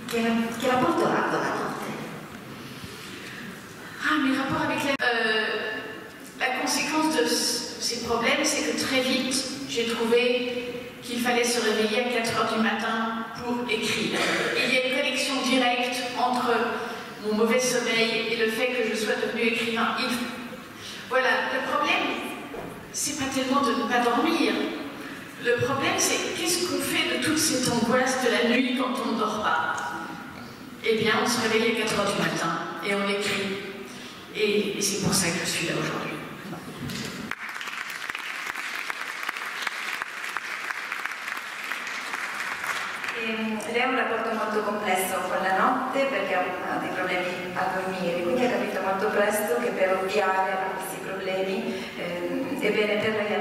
che rapporto ha con la notte? Ah, mes rapports avec la conséquence de ces problèmes, c'est que très vite, j'ai trouvé qu'il fallait se réveiller à 4 h du matin pour écrire. Et il y a une connexion directe entre mon mauvais sommeil et le fait que je sois devenue écrivain. Voilà, le problème, c'est pas tellement de ne pas dormir. Le problème, c'est qu'est-ce qu'on fait de toute cette angoisse de la nuit quand on ne dort pas? Eh bien, on se réveille à 4 h du matin et on écrit. Et c'est pour ça que je suis là aujourd'hui. Lei ha un rapporto molto complesso con la notte perché ha dei problemi a dormire, quindi ha capito molto presto che per ovviare a questi problemi è bene per lei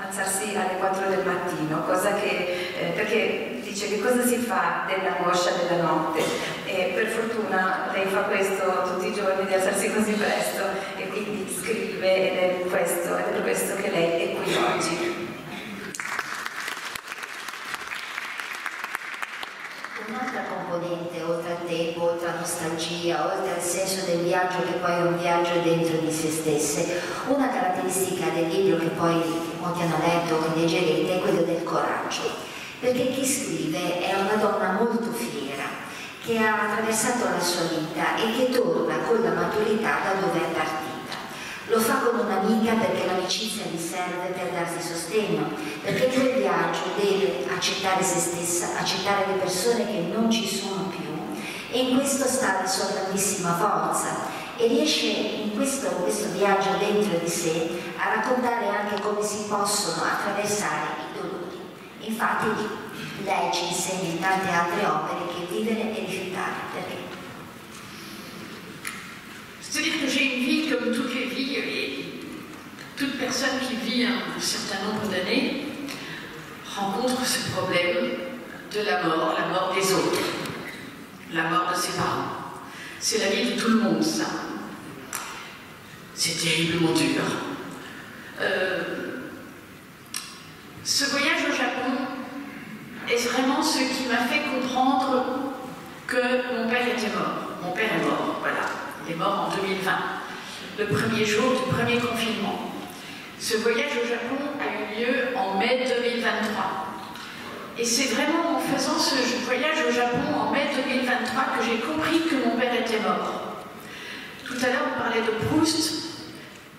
alzarsi alle 4 del mattino, cosa che, perché dice che cosa si fa dell'angoscia della notte e per fortuna lei fa questo tutti i giorni di alzarsi così presto e quindi scrive ed è per questo che lei è qui oggi. Un'altra componente, oltre al tempo, oltre alla nostalgia, oltre al senso del viaggio che poi è un viaggio dentro di se stesse, una caratteristica del libro che poi molti hanno letto, che leggerete, è quello del coraggio. Perché chi scrive è una donna molto fiera, che ha attraversato la sua vita e che torna con la maturità da dove è partita. Lo fa con un'amica perché l'amicizia gli serve per darsi sostegno, perché quel viaggio deve accettare se stessa, accettare le persone che non ci sono più e in questo sta la sua grandissima forza e riesce in questo viaggio dentro di sé a raccontare anche come si possono attraversare i dolori. Infatti lei ci insegna in tante altre opere che vivere e rifiutare, perché C'est-à-dire que j'ai une vie comme toutes les vies et toute personne qui vit un certain nombre d'années rencontre ce problème de la mort des autres, la mort de ses parents. C'est la vie de tout le monde, ça. C'est terriblement dur. Ce voyage au Japon est vraiment ce qui m'a fait comprendre que mon père était mort. Mon père est mort, voilà. Il est mort en 2020, le premier jour du premier confinement. Ce voyage au Japon a eu lieu en mai 2023. Et c'est vraiment en faisant ce voyage au Japon en mai 2023 que j'ai compris que mon père était mort. Tout à l'heure, on parlait de Proust.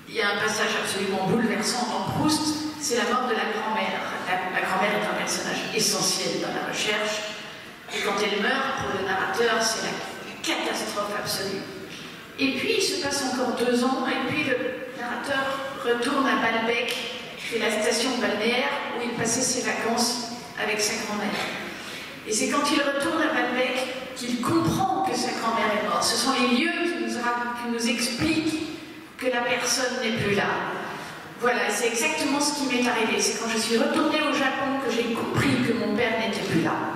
Il y a un passage absolument bouleversant dans Proust, c'est la mort de la grand-mère. La grand-mère est un personnage essentiel dans la recherche. Et quand elle meurt, pour le narrateur, c'est la catastrophe absolue. Et puis, il se passe encore 2 ans, et puis le narrateur retourne à Balbec, qui est la station balnéaire où il passait ses vacances avec sa grand-mère. Et c'est quand il retourne à Balbec qu'il comprend que sa grand-mère est morte. Ce sont les lieux qui nous expliquent que la personne n'est plus là. Voilà, c'est exactement ce qui m'est arrivé. C'est quand je suis retournée au Japon que j'ai compris que mon père n'était plus là.